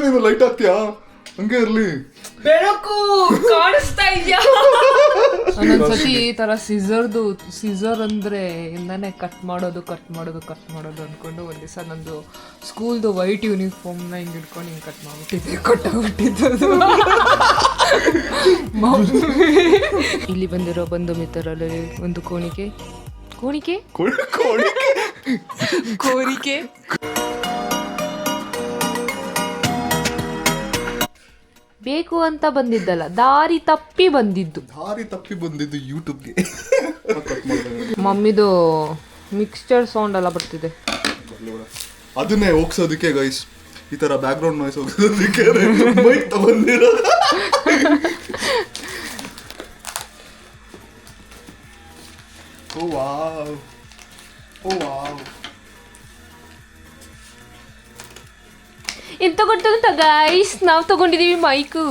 ನೀನು ಲೈಟ್ ಆಗ್ತೀಯಾ? ಹಂಗೆ ಇರ್ಲಿ, ಬೆಳಕು ಕಾಣಿಸ್ತಾ ಇದೆಯಾ? ಒಂದೊಂದ್ಸತಿ ಈ ತರ ಸೀಸರ್ ಅಂದ್ರೆ ಇಂದಾನೆ ಕಟ್ ಮಾಡೋದು ಅನ್ಕೊಂಡು ಒಂದ್ ದಿವಸ ನಂದು ಸ್ಕೂಲ್ದು ವೈಟ್ ಯೂನಿಫಾರ್ಮ್ನ ಹಿಂಗ್ ಹಿಡ್ಕೊಂಡು ಹಿಂಗ್ ಕಟ್ ಮಾಡ್ಬಿಟ್ಟಿದ್ದೆ, ಕೊಟ್ಟೋಗ್ಬಿಟ್ಟಿದ್ದು. ಇಲ್ಲಿ ಬಂದಿರೋ ಬಂಧು ಮಿತ್ರರಲ್ಲಿ ಒಂದು ಕೋರಿಕೆ ಬೇಕು ಅಂತ ಬಂದಿದ್ದಲ್ಲ, ದಾರಿ ತಪ್ಪಿ ಬಂದಿದ್ದು ಯೂಟ್ಯೂಬ್ಗೆ. ಮಮ್ಮಿದು ಮಿಕ್ಸ್ಚರ್ ಸೌಂಡ್ ಎಲ್ಲ ಬರ್ತಿದೆ. ಅದನ್ನೇ ಹೋಗ್ಸೋದಕ್ಕೆ ಗೈಸ್ ಈ ತರ ಬ್ಯಾಕ್ ಗ್ರೌಂಡ್ ನಾಯ್ಸ್ ಹೋಗ್ಸೋದಕ್ಕೆ ಮೈಕ್ ತಗೊಂಡಿರೋ. Oh wow. ಎಂತ ಗೊತ್ತಂತ ಗೈಸ್, ನಾವು ತಗೊಂಡಿದೀವಿ ಮೈಕು.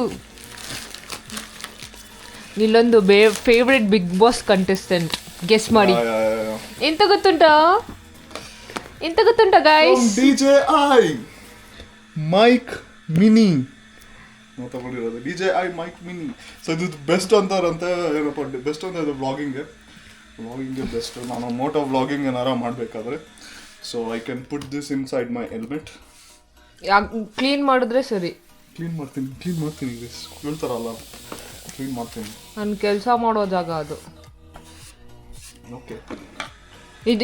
ಇಲ್ಲೊಂದು favourite Bigg Boss contestant, guess ಮಾಡಿ. ಎಂತ ಗೊತ್ತುಂಟಾ ಗೈಸ್? DJI ಮೈಕ್ ಮಿನಿ ನಾವು ತಗೊಂಡಿರೋದು. DJI mic mini. ಸೊ ಇದು ಬೆಸ್ಟ್ ಅಂತಾರಂತೆ, ಏನಪ್ಪ ಬೆಸ್ಟ್ ಅಂತ ಇದು ವ್ಲಾಗಿಂಗ್ಗೆ ಬೆಸ್ಟ್. ನಾನು ಮೋಟೋ ವ್ಲಾಗಿಂಗ್ ಏನಾರ ಮಾಡಬೇಕಾದ್ರೆ so I can put this inside my helmet. Clean ಮಾಡಿದ್ರೆ ಸರಿ. ಕ್ಲೀನ್ ಮಾಡ್ತೀನಿ ಹೇಳ್ತಾರಲ್ಲ, ಕ್ಲೀನ್ ಮಾಡ್ತೀನಿ. ನನ್ನ ಕೆಲಸ ಮಾಡೋ ಜಾಗ ಅದು. ಓಕೆ, ಇದು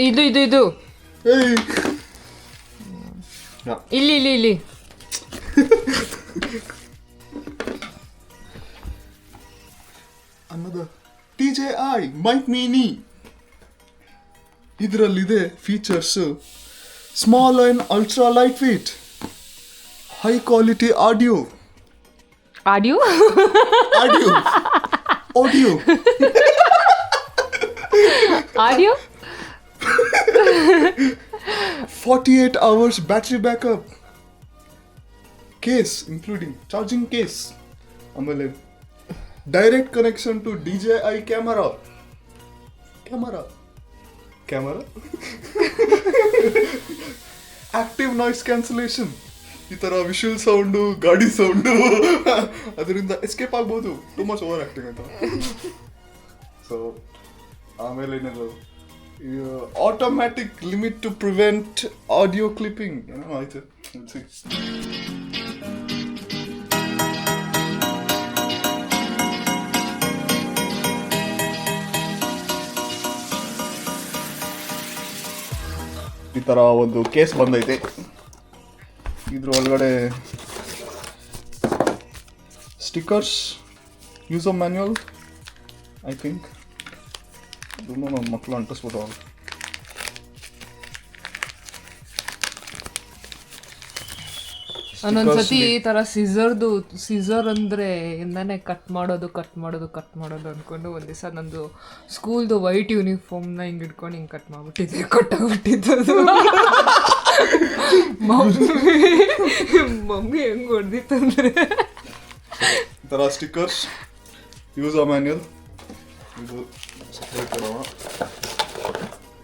ಏಯ್ ಇಲ್ಲಿ ಅನ್ನೋದು DJI ಮೈಕ್ ಮಿನಿ. ಇದರಲ್ಲಿದೆ features: small and ultra light weight, high quality audio audio 48 hours battery backup, case including charging case, ಆಮೇಲೆ direct connection to DJI camera active noise cancellation. ಈ ಥರ ವಿಷುವಲ್ ಸೌಂಡು, ಗಾಡಿ sound ಅದರಿಂದ escape ಆಗ್ಬೋದು. Too much over acting ಅಂತ. So ಆಮೇಲೆ ಏನಿಲ್ಲ, automatic limit to prevent audio clipping ಏನೋ ಆಯ್ತು. ಈ ಥರ ಒಂದು ಕೇಸ್ ಬಂದೈತೆ. ಇದ್ರ ಒಳಗಡೆ stickers, user manual, I think. ಇದನ್ನು ನನ್ನ ಮಕ್ಕಳು ಅಂಟಿಸ್ಬಿಟ್ಟು ಒಂದೊಂದ್ಸತಿ ಈ ತರ ಸೀಸರ್ ಅಂದ್ರೆ ಇಂದಾನೆ ಕಟ್ ಮಾಡೋದು ಅನ್ಕೊಂಡು ಒಂದ್ ದಿವಸ ನಂದು ಸ್ಕೂಲ್ದು ವೈಟ್ ಯೂನಿಫಾರ್ಮ್ನ ಹಿಂಗ್ ಹಿಡ್ಕೊಂಡು ಹಿಂಗ್ ಕಟ್ ಮಾಡ್ಬಿಟ್ಟಿದ್ದೆ, ಕೊಟ್ಟೋಗ್ಬಿಟ್ಟಿದ್ದು. ಮಮ್ಮಿ ಹೆಂಗ್ ಹೊಡೆದಿತ್ತಂದ್ರೆ ಈ ಥರ ಸ್ಟಿಕರ್ಸ್, ಯೂಸರ್ ಮ್ಯಾನ್ಯುವಲ್, ಇದು ಸಪ್ರೇಟ್ ಇಡೋಣ,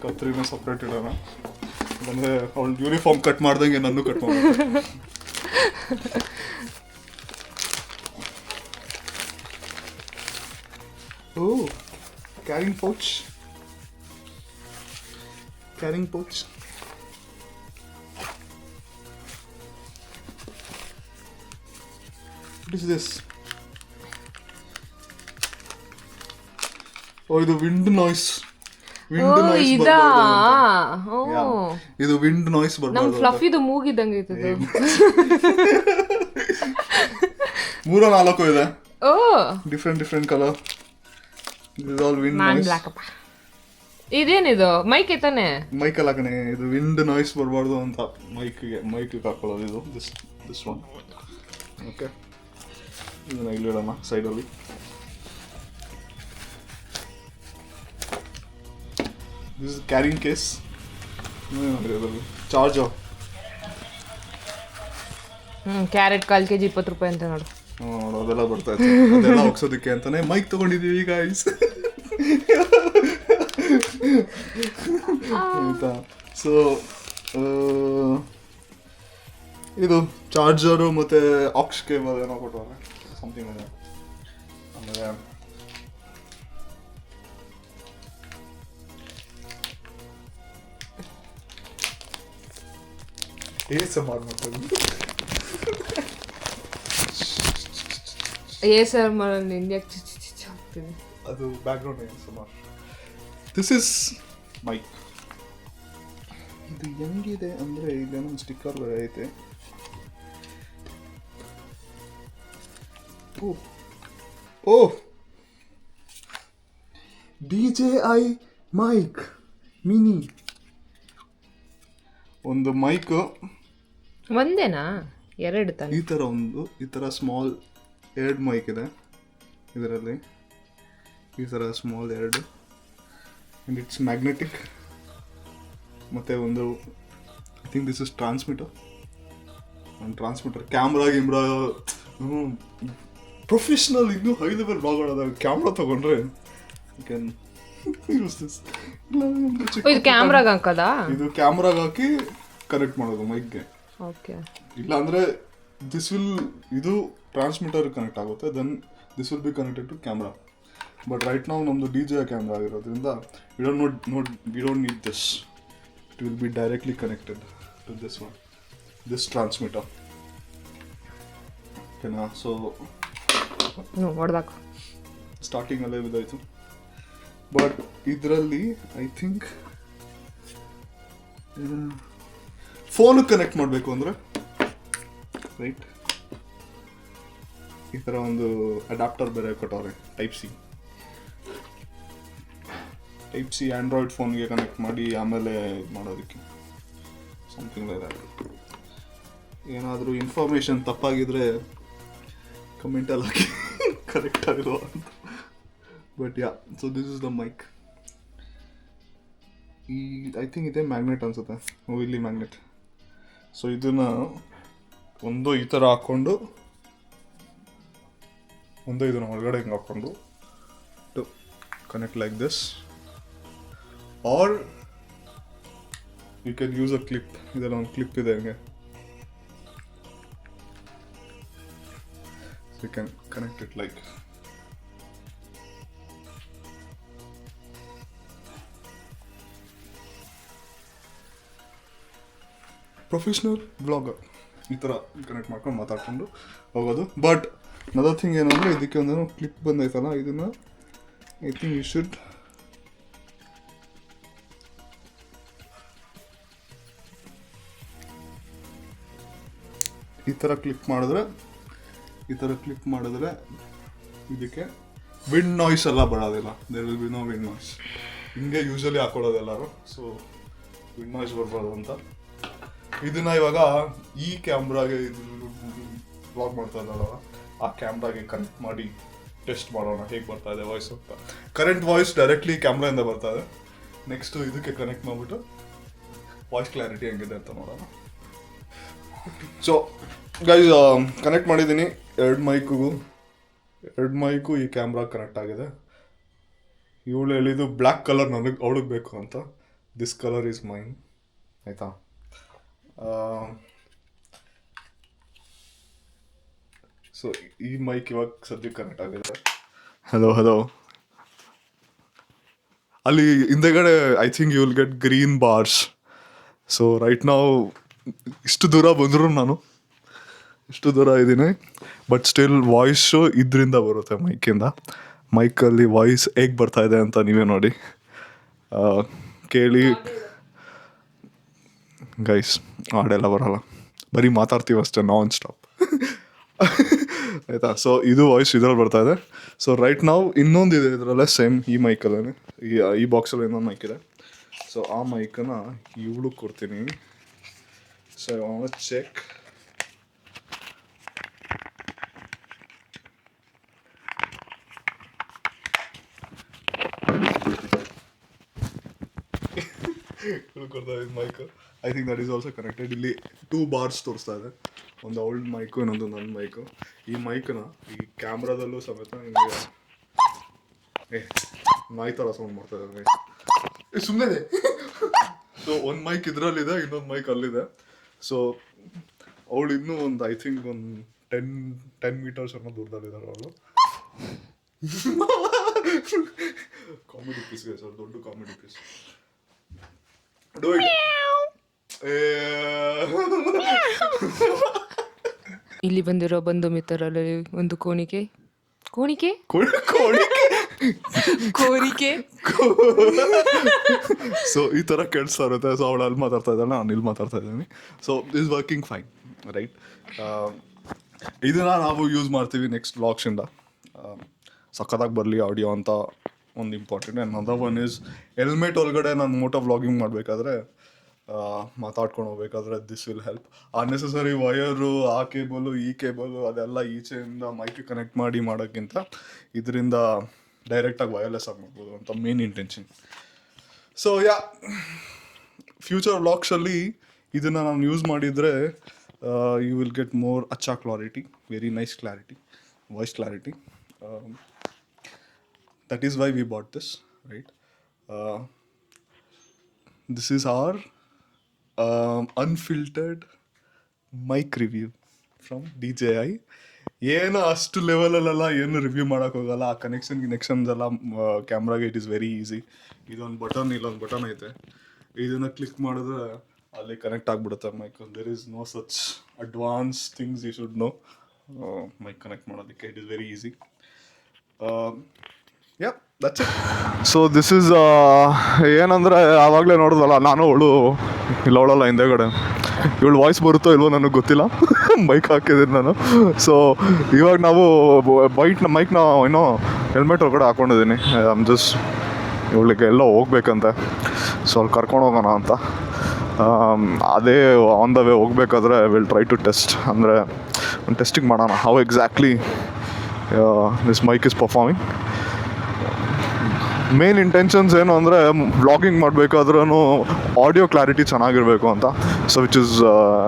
ಕತ್ರಿನೂ ಸಪ್ರೇಟ್ ಇಡೋಣ. ಅಂದರೆ ಅವಳು ಯೂನಿಫಾರ್ಮ್ ಕಟ್ ಮಾಡ್ದಂಗೆ ನಾನು ಕಟ್ ಮಾಡೋಣ. ಓ, carrying pouch. What is this? ಇದು ವಿಂಡ್ ನಾಯ್ಸ್. ಇದು ವಿಂಡ್ ನಾಯ್ಸ್ ನಮ್ ಫ್ಲಫಿದು ಮೂಗಿದಂಗೆ ಐತದು. 3-4 ಇದೆ, ಡಿಫ್ರೆಂಟ್ ಕಲರ್. ಇದೇನಿದು ಮೈಕ್ ತಾನೆ? ಮೈಕ್ ಅಲ್ಲ ಕಣೆ, ಇದು ವಿಂಡ್ ನಾಯ್ಸ್ ಬರಬಾರ್ದು ಅಂತ ಮೈಕ್ ಹಾಕೊಳ್ಳೋದು. ಇದು ದಿಸ್ ಒನ್. ಓಕೆ, ಇದನ್ನ ಇಲ್ಲಿಡೋಣ ಸೈಡಲ್ಲಿ. This is carrying case. Charger. Carrot 1/4 kg 20 ರೂಪಾಯಿ ಅಂತ ನೋಡು. ಅದೆಲ್ಲ ಬರ್ತಾ ಇತ್ತು. ಅದೆಲ್ಲ ಹೋಗ್ಸೋದಕ್ಕೆ ಅಂತಾನೆ ಮೈಕ್ ತಗೊಂಡಿದ್ದೀವಿ ಗೈಸ್. ಆಯ್ತಾ? ಸೊ ಇದು ಚಾರ್ಜರು ಮತ್ತು ಆಕ್ಸ್ ಕೇಬಲ್ ಏನೋ ಕೊಟ್ಟವ್ರೆ ಸಮಥಿಂಗ್ ಇದೆ. ಆಮೇಲೆ ASMR ಅಲ್ಲಿ ಇಂಡಿಯಾಗೆ ಚಿಚ್ ಹೋಗ್ತೀನಿ. ಅದು background ASMR. This is mic. ಇದು ಹೆಂಗಿದೆ ಅಂದರೆ ಇಲ್ಲೇನೋ ಸ್ಟಿಕ್ಕರ್ ಬೇರೆ ಐತೆ. Oh DJI mic mini. ಒಂದು ಮೈಕ್ ಒಂದೇನಾ ಎರಡು ತಾನೆ? ಈ ಥರ ಸ್ಮಾಲ್ 2 ಮೈಕ್ ಇದೆ ಇದರಲ್ಲಿ. ಈ ಥರ ಸ್ಮಾಲ್ 2 ಆ್ಯಂಡ್ ಇಟ್ಸ್ ಮ್ಯಾಗ್ನೆಟಿಕ್. ಮತ್ತು ಒಂದು I think this is transmitter camera professional ಇನ್ನೂ ಹೈ ಲೆವೆಲ್ ಬ್ಲಾಗ್ ಮಾಡೋದಾಗ ಕ್ಯಾಮ್ರಾ ತೊಗೊಂಡ್ರೆ ಯು ಕ್ಯಾನ್ ಯೂಸ್ ದಿಸ್. ಇದು ಕ್ಯಾಮ್ರಾಗೆ ಹಾಕೋದಾ? ಇದು ಕ್ಯಾಮ್ರಾಗೆ ಹಾಕಿ ಕನೆಕ್ಟ್ ಮಾಡೋದು ಮೈಕ್ಗೆ. ಓಕೆ. ಇಲ್ಲಾಂದರೆ ಇದು ಟ್ರಾನ್ಸ್ಮಿಟರ್ ಕನೆಕ್ಟ್ ಆಗುತ್ತೆ, then this will be connected to camera. But right ನಾವು ನಮ್ಮದು DJI ಕ್ಯಾಮ್ರಾ ಆಗಿರೋದ್ರಿಂದ we don't need this. It will be directly connected to this transmitter. ಓಕೆನಾ? ಸೊ ಹೊಡೆದಾಕು ಸ್ಟಾರ್ಟಿಂಗಲ್ಲೇ ಇದಾಯಿತು. ಬಟ್ ಇದರಲ್ಲಿ ಐ ಥಿಂಕ್ ಫೋನಿಗೆ ಕನೆಕ್ಟ್ ಮಾಡಬೇಕು ಅಂದರೆ ರೈಟ್ ಈ ಥರ ಒಂದು ಅಡಾಪ್ಟರ್ ಬೇರೆ ಕೊಟ್ಟವ್ರೆ. ಟೈಪ್ ಸಿ ಆ್ಯಂಡ್ರಾಯ್ಡ್ ಫೋನ್ಗೆ ಕನೆಕ್ಟ್ ಮಾಡಿ ಆಮೇಲೆ ಇದು ಮಾಡೋದಕ್ಕೆ ಸಮಥಿಂಗ್ ಲೈಕ್ ದಟ್. ಏನಾದರೂ ಇನ್ಫಾರ್ಮೇಷನ್ ತಪ್ಪಾಗಿದ್ರೆ ಕಮೆಂಟಲ್ಲಿ ಹಾಕಿ ಕರೆಕ್ಟ್ ಆಗಿರೋ ಅಂತ. But yeah, so this is the mic. I think ಇದೇ ಮ್ಯಾಗ್ನೆಟ್ ಅನ್ಸುತ್ತೆ. ಇಲ್ಲಿ ಮ್ಯಾಗ್ನೆಟ್. ಸೊ ಇದನ್ನು ಒಂದು ಈ ಥರ ಹಾಕ್ಕೊಂಡು ಇದನ್ನು ಒಳಗಡೆ ಹಿಂಗೆ ಹಾಕ್ಕೊಂಡು to connect like this, or you can use a clip. ಇದೆಲ್ಲ ಒಂದು ಕ್ಲಿಪ್ ಇದೆ ಹಂಗೆ. So you can connect it like professional blogger ಈ ಥರ ಕನೆಕ್ಟ್ ಮಾಡ್ಕೊಂಡು ಮಾತಾಡ್ಕೊಂಡು ಹೋಗೋದು. ಬಟ್ ನದರ್ ಥಿಂಗ್ ಏನಂದರೆ ಇದಕ್ಕೆ ಒಂದು ಕ್ಲಿಪ್ ಬಂದೈತಲ್ಲ, ಇದನ್ನು ಐ ಥಿಂಕ್ ಯು ಶುಡ್ ಈ ಥರ ಕ್ಲಿಕ್ ಮಾಡಿದ್ರೆ ಇದಕ್ಕೆ ವಿಂಡ್ ನಾಯ್ಸ್ ಎಲ್ಲ ಬರೋದಿಲ್ಲ. There will be no wind noise. ಹಿಂಗೆ ಯೂಶಲಿ ಹಾಕೊಳ್ಳೋದು ಎಲ್ಲರೂ. ಸೊ ವಿಂಡ್ ನಾಯ್ಸ್ ಬರ್ಬಾರ್ದು ಅಂತ ಇದನ್ನ ಇವಾಗ ಈ ಕ್ಯಾಮ್ರಾಗೆ ಇದು ಬ್ಲಾಗ್ ಮಾಡ್ತಾ ಇದ್ದಲ್ಲ, ಆ ಕ್ಯಾಮ್ರಾಗೆ ಕನೆಕ್ಟ್ ಮಾಡಿ ಟೆಸ್ಟ್ ಮಾಡೋಣ ಹೇಗೆ ಬರ್ತಾ ಇದೆ ವಾಯ್ಸ್ ಅಂತ. ಕರೆಂಟ್ ವಾಯ್ಸ್ ಡೈರೆಕ್ಟ್ಲಿ ಕ್ಯಾಮ್ರಾಯಿಂದ ಬರ್ತಾ ಇದೆ. ನೆಕ್ಸ್ಟು ಇದಕ್ಕೆ ಕನೆಕ್ಟ್ ಮಾಡಿಬಿಟ್ಟು ವಾಯ್ಸ್ ಕ್ಲಾರಿಟಿ ಹೆಂಗಿದೆ ಅಂತ ನೋಡೋಣ. ಸೊ ಗೈಸ್, ಕನೆಕ್ಟ್ ಮಾಡಿದ್ದೀನಿ 2 ಮೈಕು ಈ ಕ್ಯಾಮ್ರಾ ಕನೆಕ್ಟ್ ಆಗಿದೆ. ಇವಳು ಹೇಳಿದ್ದು ಬ್ಲ್ಯಾಕ್ ಕಲರ್ ಅವಳಿಗೆ ಬೇಕು ಅಂತ. This colour is mine. ಆಯಿತಾ? ಸೊ ಈ ಮೈಕ್ ಇವಾಗ ಸದ್ಯಕ್ಕೆ ಕನೆಕ್ಟ್ ಆಗಿದೆ. ಹಲೋ ಅಲ್ಲಿ ಹಿಂದೆಗಡೆ I think you will get green bars. So right ನಾವು ಇಷ್ಟು ದೂರ ಬಂದರೂ ನಾನು ಇಷ್ಟು ದೂರ ಇದ್ದೀನಿ, ಬಟ್ ಸ್ಟಿಲ್ ವಾಯ್ಸು ಇದರಿಂದ ಬರುತ್ತೆ ಮೈಕಿಂದ. ಮೈಕಲ್ಲಿ ವಾಯ್ಸ್ ಹೇಗೆ ಬರ್ತಾ ಇದೆ ಅಂತ ನೀವೇ ನೋಡಿ, ಕೇಳಿ ಗೈಸ್. ಹಾಡೆಲ್ಲ ಬರೋಲ್ಲ, ಬರೀ ಮಾತಾಡ್ತೀವಿ ಅಷ್ಟೇ ನಾನ್ ಸ್ಟಾಪ್. ಆಯಿತಾ? ಸೊ ಇದು ವಾಯ್ಸ್ ಇದರಲ್ಲಿ ಬರ್ತಾ ಇದೆ. ಸೊ ರೈಟ್ ನಾವು ಇನ್ನೊಂದಿದೆ ಇದರಲ್ಲೇ ಸೇಮ್ ಈ ಮೈಕಲ್ಲೇ, ಈ ಬಾಕ್ಸಲ್ಲಿ ಇನ್ನೊಂದು ಮೈಕ್ ಇದೆ. ಸೊ ಆ ಮೈಕನ್ನು ಇವಳು ಕೊಡ್ತೀನಿ. So I want to check. ಕೊಡ್ತಾ ಇದೆ mic. I think that is also connected. ಇಲ್ಲಿ 2 ಬಾರ್ಸ್ ತೋರಿಸ್ತಾ ಇದೆ, ಒಂದು ಓಲ್ಡ್ ಮೈಕು ಇನ್ನೊಂದು ನನ್ನ ಮೈಕು. ಈ ಮೈಕನ್ನ ಈ ಕ್ಯಾಮ್ರಾದಲ್ಲೂ ಸಮೇತ ನಿಮಗೆ ನಾಯಿ ಥರ ಸೌಂಡ್ ಮಾಡ್ತಾ ಇದ್ದಾರೆ. ಸುಮ್ಮನೆ. ಸೊ ಒಂದು ಮೈಕ್ ಇದರಲ್ಲಿದೆ, ಇನ್ನೊಂದು ಮೈಕ್ ಅಲ್ಲಿದೆ. ಸೊ ಅವಳು ಇನ್ನೂ ಒಂದು ಐ ಥಿಂಕ್ ಒಂದು 10 ಮೀಟರ್ಸ್ ಅನ್ನೋ ದೂರದಲ್ಲಿದ್ದಾರೆ ಅವಳು. ಕಾಮಿಡಿ ಪೀಸ್ ಸರ್, ದೊಡ್ಡ ಕಾಮಿಡಿ ಪೀಸ್. Do it. ಇಲ್ಲಿ ಬಂದಿರೋ ಬಂಧು ಮಿತ್ರರಲ್ಲಿ ಒಂದು ಕೋಣಿಕೆ ಸೊ ಈ ಥರ ಕೇಳಿಸ್ತಾ ಇರುತ್ತೆ. ಸೊ ಅವಳು ಅಲ್ಲಿ ಮಾತಾಡ್ತಾ ಇದ್ದಾಳೆ, ನಾನು ಇಲ್ಲಿ ಮಾತಾಡ್ತಾ ಇದ್ದೀನಿ. So is working fine, right. ಇದನ್ನ ನಾವು ಯೂಸ್ ಮಾಡ್ತೀವಿ ನೆಕ್ಸ್ಟ್ ವ್ಲಾಗ್ಸಿಂದ. ಸಖತ್ತಾಗಿ ಬರಲಿ ಆಡಿಯೋ ಅಂತ ಒಂದು important. And other one is helmet ಒಳಗಡೆ ನಾನು ಮೋಟೋ ವ್ಲಾಗಿಂಗ್ ಮಾಡಬೇಕಾದ್ರೆ ಮಾತಾಡ್ಕೊಂಡು ಹೋಗ್ಬೇಕಾದ್ರೆ this will help. Unnecessary wire, ಆ ಕೇಬಲು ಈ ಕೇಬಲು ಅದೆಲ್ಲ ಈಚೆಯಿಂದ ಮೈಕ್ ಕನೆಕ್ಟ್ ಮಾಡಿ ಮಾಡೋಕ್ಕಿಂತ ಇದರಿಂದ ಡೈರೆಕ್ಟಾಗಿ ವಯರ್ಲೆಸ್ ಆಗಿ ಮಾಡ್ಬೋದು ಅಂತ ಮೇನ್ ಇಂಟೆನ್ಷನ್. ಸೊ ಫ್ಯೂಚರ್ ವ್ಲಾಗ್ಸಲ್ಲಿ ಇದನ್ನು ನಾನು ಯೂಸ್ ಮಾಡಿದರೆ ಯು ವಿಲ್ ಗೆಟ್ ಮೋರ್ ಅಚ್ಚಾ clarity, very nice clarity, voice clarity. That is why we bought this, right? This is our unfiltered mic review from DJI. ಏನು ಅಷ್ಟು ಲೆವೆಲಲ್ಲೆಲ್ಲ ಏನು ರಿವ್ಯೂ ಮಾಡೋಕ್ಕೋಗಲ್ಲ. ಆ connections ಎಲ್ಲ ಕ್ಯಾಮ್ರಾಗೆ ಇಟ್ ಈಸ್ ವೆರಿ ಈಸಿ. ಇದೊಂದು button, ಇಲ್ಲೊಂದು button ಐತೆ, ಇದನ್ನು ಕ್ಲಿಕ್ ಮಾಡಿದ್ರೆ ಅಲ್ಲಿ ಕನೆಕ್ಟ್ ಆಗಿಬಿಡುತ್ತೆ mic. There is no such advance things you should know mic connect ಮಾಡೋದಕ್ಕೆ. It is very easy. Yeah, that's it. So this is ಏನಂದರೆ ಆವಾಗಲೇ ನೋಡಿದ್ವಲ್ಲ, ನಾನು ಅವಳು ಇಲ್ಲ ಅವಳಲ್ಲ ಹಿಂದೆಗಡೆ, ಇವಳು ವಾಯ್ಸ್ ಬರುತ್ತೋ ಇಲ್ವೋ ನನಗೆ ಗೊತ್ತಿಲ್ಲ. ಮೈಕ್ ಹಾಕಿದ್ದೀನಿ ನಾನು. ಸೊ ಇವಾಗ ನಾವು ಮೈಕ್ನ ಏನೋ ಹೆಲ್ಮೆಟ್ ಒಳಗಡೆ ಹಾಕ್ಕೊಂಡಿದ್ದೀನಿ. ಐಮ್ ಜಸ್ಟ್ ಇವಳಿಗೆ ಎಲ್ಲ ಹೋಗ್ಬೇಕಂತೆ, ಸೊ ಅಲ್ಲಿ ಕರ್ಕೊಂಡು ಹೋಗೋಣ ಅಂತ. ಅದೇ ಆನ್ ದ ವೇ ಹೋಗ್ಬೇಕಾದ್ರೆ ವಿಲ್ ಟ್ರೈ ಟು ಟೆಸ್ಟ್, ಅಂದರೆ ಒಂದು ಟೆಸ್ಟಿಂಗ್ ಮಾಡೋಣ how exactly this mic is performing. Main intentions ಏನು ಅಂದರೆ ವ್ಲಾಗಿಂಗ್ ಮಾಡಬೇಕಾದ್ರೂ ಆಡಿಯೋ ಕ್ಲಾರಿಟಿ ಚೆನ್ನಾಗಿರಬೇಕು ಅಂತ. ಸೊ ವಿಚ್ ಇಸ್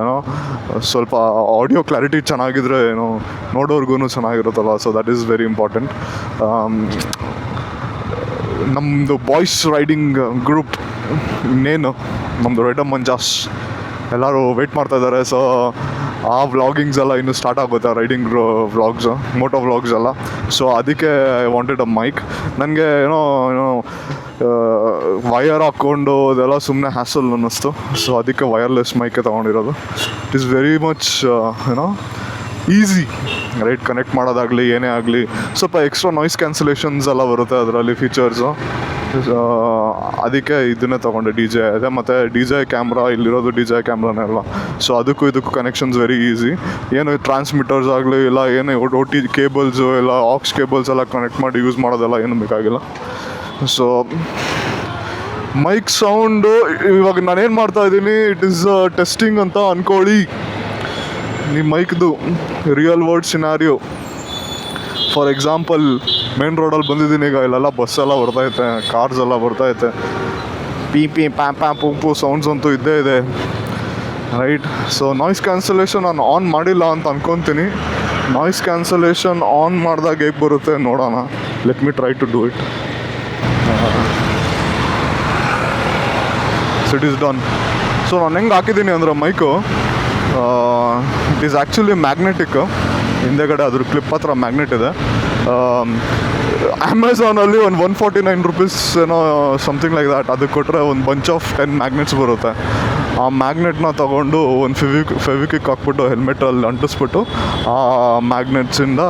ಏನೋ ಸ್ವಲ್ಪ ಆಡಿಯೋ ಕ್ಲಾರಿಟಿ ಚೆನ್ನಾಗಿದ್ರೆ ಏನೋ ನೋಡೋರ್ಗು ಚೆನ್ನಾಗಿರುತ್ತಲ್ಲ. So that is very important. ನಮ್ಮದು ಬಾಯ್ಸ್ ರೈಡಿಂಗ್ ಗ್ರೂಪ್ ಇನ್ನೇನು ನಮ್ಮದು ರೈಡಮ್ ಮಂಜಾಸ್ ಎಲ್ಲರೂ ವೆಯ್ಟ್ ಮಾಡ್ತಾಯಿದ್ದಾರೆ. ಸೊ ಆ ವ್ಲಾಗಿಂಗ್ಸ್ ಎಲ್ಲ ಇನ್ನೂ ಸ್ಟಾರ್ಟ್ ಆಗುತ್ತೆ, ರೈಡಿಂಗ್ ವ್ಲಾಗ್ಸ್, ಮೋಟೋ ವ್ಲಾಗ್ಸ್ ಎಲ್ಲ. ಸೊ ಅದಕ್ಕೆ ಐ ವಾಂಟೆಡ್ ಅ ಮೈಕ್. ನನಗೆ ಏನೋ ವಯರ್ ಹಾಕ್ಕೊಂಡು ಅದೆಲ್ಲ ಸುಮ್ಮನೆ ಹ್ಯಾಸಲ್ ಅನ್ನಿಸ್ತು. ಸೊ ಅದಕ್ಕೆ ವಯರ್ಲೆಸ್ ಮೈಕೆ ತೊಗೊಂಡಿರೋದು. ಇಟ್ ಈಸ್ ವೆರಿ ಮಚ್ ಏನೋ ಈಸಿ, ರೈಟ್, ಕನೆಕ್ಟ್ ಮಾಡೋದಾಗಲಿ ಏನೇ ಆಗಲಿ. ಸ್ವಲ್ಪ ಎಕ್ಸ್ಟ್ರಾ ನಾಯ್ಸ್ ಕ್ಯಾನ್ಸಲೇಷನ್ಸ್ ಎಲ್ಲ ಬರುತ್ತೆ ಅದರಲ್ಲಿ ಫೀಚರ್ಸು. ಅದಕ್ಕೆ ಇದನ್ನೇ ತೊಗೊಂಡೆ, DJI ಅದೇ. ಮತ್ತು DJI ಕ್ಯಾಮ್ರಾ, ಇಲ್ಲಿರೋದು DJI ಕ್ಯಾಮ್ರಾನೇ ಅಲ್ಲ. ಸೊ ಅದಕ್ಕೂ ಇದಕ್ಕೂ ಕನೆಕ್ಷನ್ಸ್ ವೆರಿ ಈಸಿ. ಏನು ಟ್ರಾನ್ಸ್ಮಿಟರ್ಸ್ ಆಗಲಿ ಇಲ್ಲ ಏನು OT ಕೇಬಲ್ಸು ಇಲ್ಲ ಆಕ್ಸ್ ಕೇಬಲ್ಸ್ ಎಲ್ಲ ಕನೆಕ್ಟ್ ಮಾಡಿ ಯೂಸ್ ಮಾಡೋದೆಲ್ಲ ಏನು ಬೇಕಾಗಿಲ್ಲ. ಸೊ ಮೈಕ್ ಸೌಂಡು ಇವಾಗ ನಾನೇನು ಮಾಡ್ತಾಯಿದ್ದೀನಿ, ಇಟ್ ಈಸ್ ಟೆಸ್ಟಿಂಗ್ ಅಂತ ಅಂದ್ಕೊಳ್ಳಿ. ನಿಮ್ಮ ಮೈಕ್ದು real world scenario. For example main ರೋಡಲ್ಲಿ ಬಂದಿದ್ದೀನಿ ಈಗ, ಇಲ್ಲೆಲ್ಲ ಬಸ್ಸೆಲ್ಲ ಬರ್ತೈತೆ, ಕಾರ್ಸ್ ಎಲ್ಲ ಬರ್ತೈತೆ, ಪಿ ಪ್ಯಾಂ ಪೂಂಪು ಸೌಂಡ್ಸ್ ಅಂತೂ ಇದ್ದೇ ಇದೆ, ರೈಟ್. ಸೊ ನಾಯ್ಸ್ ಕ್ಯಾನ್ಸಲೇಷನ್ ನಾನು ಆನ್ ಮಾಡಿಲ್ಲ ಅಂತ ಅಂದ್ಕೊತೀನಿ. ನಾಯ್ಸ್ ಕ್ಯಾನ್ಸಲೇಷನ್ ಆನ್ ಮಾಡಿದಾಗ ಹೇಗೆ ಬರುತ್ತೆ ನೋಡೋಣ. Let me try to do it. So it is done. So ನಾನು ಹೆಂಗೆ ಹಾಕಿದ್ದೀನಿ ಅಂದರೆ mic it is actually magnetic. ಹಿಂದೆಗಡೆ ಅದ್ರ ಕ್ಲಿಪ್ ಹತ್ರ ಮ್ಯಾಗ್ನೆಟ್ ಇದೆ. ಅಮೆಝಾನಲ್ಲಿ ಒಂದು 149 ರೂಪೀಸ್ ಏನೋ ಸಮಥಿಂಗ್ ಲೈಕ್ ದ್ಯಾಟ್. ಅದಕ್ಕೆ ಕೊಟ್ಟರೆ ಒಂದು ಬಂಚ್ ಆಫ್ 10 ಮ್ಯಾಗ್ನೆಟ್ಸ್ ಬರುತ್ತೆ. ಆ ಮ್ಯಾಗ್ನೆಟ್ನ ತೊಗೊಂಡು ಒಂದು ಫೆವಿಕ್ವಿಕ್ ಹಾಕ್ಬಿಟ್ಟು ಹೆಲ್ಮೆಟಲ್ಲಿ ಅಂಟಿಸ್ಬಿಟ್ಟು ಆ ಮ್ಯಾಗ್ನೆಟ್ಸಿಂದ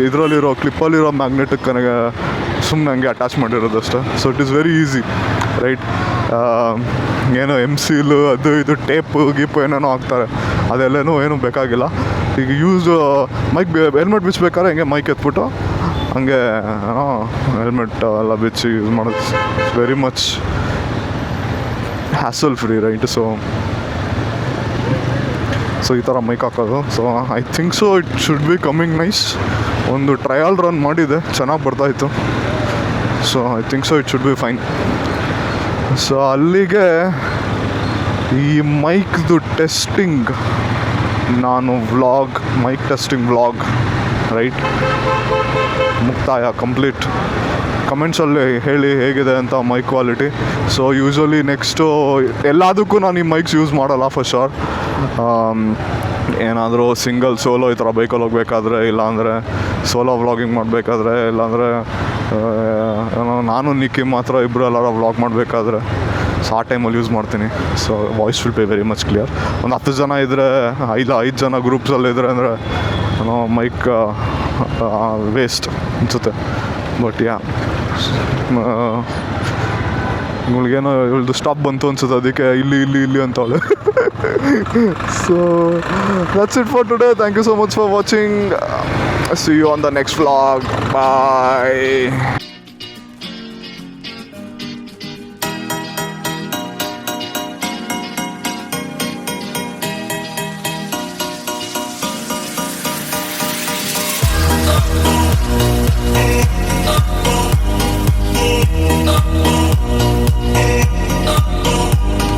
ಇದರಲ್ಲಿರೋ ಕ್ಲಿಪ್ಪಲ್ಲಿರೋ ಮ್ಯಾಗ್ನೆಟಿಗೆ ಸುಮ್ಮನೆ ಹಂಗೆ ಅಟ್ಯಾಚ್ ಮಾಡಿರೋದು ಅಷ್ಟೇ. So it is very easy, right. ಏನೋ MCಲು ಅದು ಇದು ಟೇಪು ಗೀಪು ಏನೇನೋ ಹಾಕ್ತಾರೆ, ಅದೆಲ್ಲನೂ ಏನೂ ಬೇಕಾಗಿಲ್ಲ. ಈಗ ಮೈಕ್ ಹೆಲ್ಮೆಟ್ ಬಿಚ್ಚಬೇಕಾದ್ರೆ ಹಿಂಗೆ ಮೈಕ್ ಎತ್ಬಿಟ್ಟು ಹಂಗೆ ಹೆಲ್ಮೆಟ್ ಎಲ್ಲ ಬಿಚ್ಚಿ ಯೂಸ್ ಮಾಡೋದು. Very much hassle free, right. So ಈ ಥರ ಮೈಕ್ ಹಾಕೋದು. So I think so it should be coming nice. ಒಂದು ಟ್ರಯಲ್ ರನ್ ಮಾಡಿದೆ, ಚೆನ್ನಾಗಿ ಬರ್ತಾಯಿತ್ತು. So I think so it should be fine. So ಅಲ್ಲಿಗೆ ಈ ಮೈಕ್ದು ಟೆಸ್ಟಿಂಗ್, ನಾನು ಮೈಕ್ ಟೆಸ್ಟಿಂಗ್ ವ್ಲಾಗ್, ರೈಟ್, ಮುಕ್ತಾಯ, ಕಂಪ್ಲೀಟ್. ಕಮೆಂಟ್ಸಲ್ಲಿ ಹೇಳಿ ಹೇಗಿದೆ ಅಂತ mic quality. So usually next ಎಲ್ಲದಕ್ಕೂ ನಾನು ಈ ಮೈಕ್ಸ್ ಯೂಸ್ ಮಾಡಲ್ಲ ಫಾರ್ ಶೋರ್. ಏನಾದರೂ ಸಿಂಗಲ್ ಸೋಲೋ ಈ ಥರ ಬೈಕಲ್ಲಿ ಹೋಗ್ಬೇಕಾದ್ರೆ, ಇಲ್ಲಾಂದರೆ ಸೋಲೋ ವ್ಲಾಗಿಂಗ್ ಮಾಡಬೇಕಾದ್ರೆ, ಇಲ್ಲಾಂದರೆ ಏನೋ ನಾನು ನಿಕ್ಕಿ ಮಾತ್ರ ಇಬ್ಬರು ಎಲ್ಲಾರ ವ್ಲಾಗ್ ಮಾಡಬೇಕಾದ್ರೆ, ಸೊ ಆ ಟೈಮಲ್ಲಿ ಯೂಸ್ ಮಾಡ್ತೀನಿ. So voice will be very much clear. ಒಂದು 10 ಜನ ಇದ್ದರೆ, 5 ಜನ ಗ್ರೂಪ್ಸಲ್ಲಿ ಇದ್ದರೆ ಅಂದರೆ ಏನೋ ಮೈಕ್ ವೇಸ್ಟ್ ಅನಿಸುತ್ತೆ. ಬಟ್ ಯಾ, ಇವ್ಳಿಗೇನೋ ಇವಳ್ದು ಸ್ಟಾಪ್ ಬಂತು ಅನ್ಸುತ್ತೆ, ಅದಕ್ಕೆ ಇಲ್ಲಿ ಅಂತವಳೆ. So that's it for today. Thank you so much for watching. See you on the next vlog. Bye.